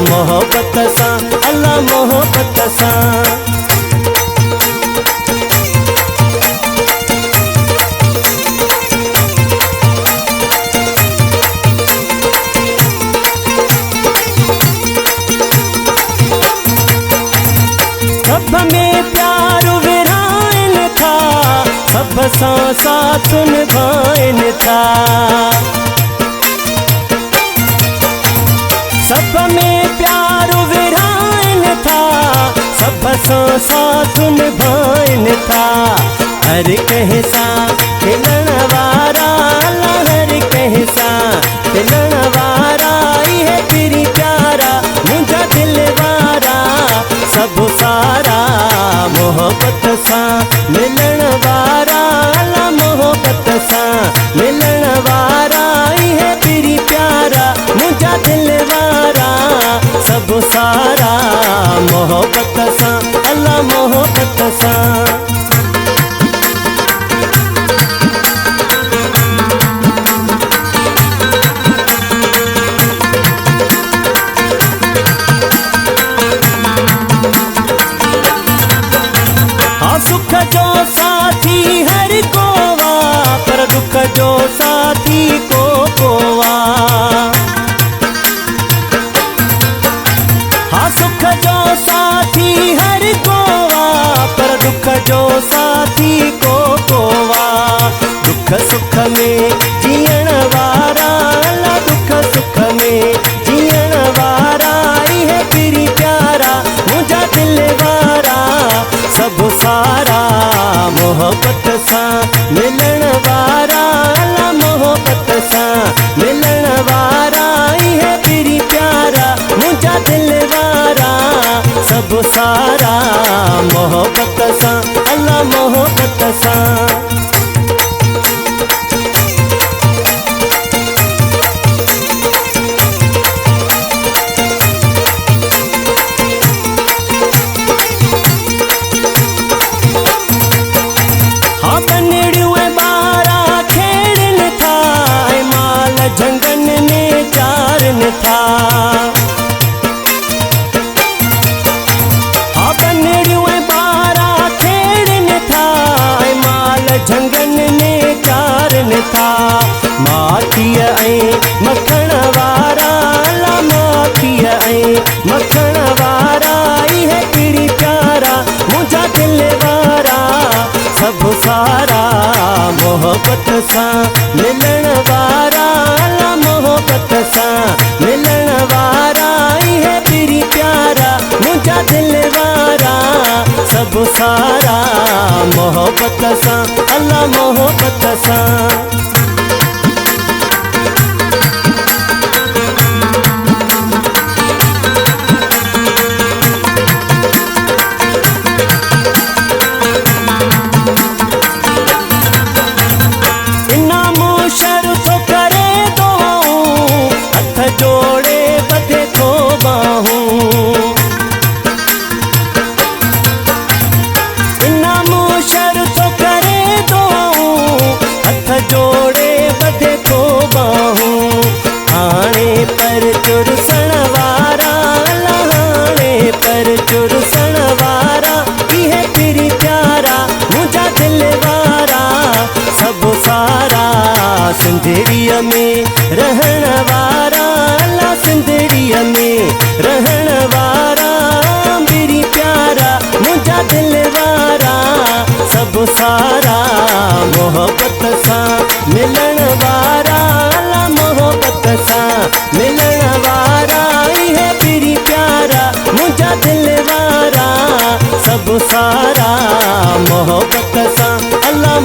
मोहब्बत सां अल्लाह मोहब्बत सां। सब में प्यार विराइन था, सब सां साथ निभाइन था। सब में प्यार विराइन था, सब सां साथ निभाइन था। हर कंहिं सां मिलण वारा अल्लाह, हर कंहिं सां मिलण वारा इहे पिरी प्यारा मुंहिंजा दिल वारा सब सारा। मोहब्बत सां मिलण वारा अल्लाह, मोहब्बत सां मिलण वारा इहे पिरी प्यारा मुंहिंजा दिल वारा सब सारा। मोहब्बत सां अल्लाह मोहब्बत सां। सुख जो साथी हर कोवा, पर दुख जो साथी को कोवा। हाँ सुख जो साथी हर कोवा, पर दुख जो साथी को कोवा। दुख सुख में जीअण वारा अल्लाह, दुख सुख में जीअण वारा इहे पिरी प्यारा मुंहिंजा दिल वारा सब सारा। मोहब्बत सां मिलण वारा अल्लाह, मोहब्बत सां मिलण वारा इहे पिरी प्यारा मुंहिंजा दिल वारा सब सारा। मोहब्बत सां अल्लाह मोहब्बत सां। झंगन में चारन था, हाँ बनड़ियूं बारा खेड़न था, माल झंगन में चारन था। माखीअ ऐं मखण वारा अल्लाह, माखीअ ऐं मखण वारा इहे पिरी प्यारा मुंहिंजा दिल वारा सब सारा। मोहब्बत सां मिलण वारा अल्लाह, मोहब्बत सां मिलण वारा इहे पिरी प्यारा मुंहिंजा दिल वारा सब सारा। मोहब्बत सां अल्लाह मोहब्बत सां। जोड़े बधे थो बाहूं, इनामो शर्त करे दो हथ जोड़े बधे थो बाहूं। हाणे पर चुरसण वारा अल्लाह, हाणे पर चुरसण वारा इहे पिरी प्यारा मुंहिंजा दिल वारा सब सारा। सिंधड़ीअ में रहण वारा अल्लाह, सिंधड़ीअ में रहण वारा पिरी प्यारा मुंहिंजा दिल वारा सब सारा। मोहब्बत सां मिलण वारा अल्लाह, मोहब्बत सां मिलण वारा इहे पिरी प्यारा मुंहिंजा दिल वारा सब सारा। मोहब्बत सां अल्लाह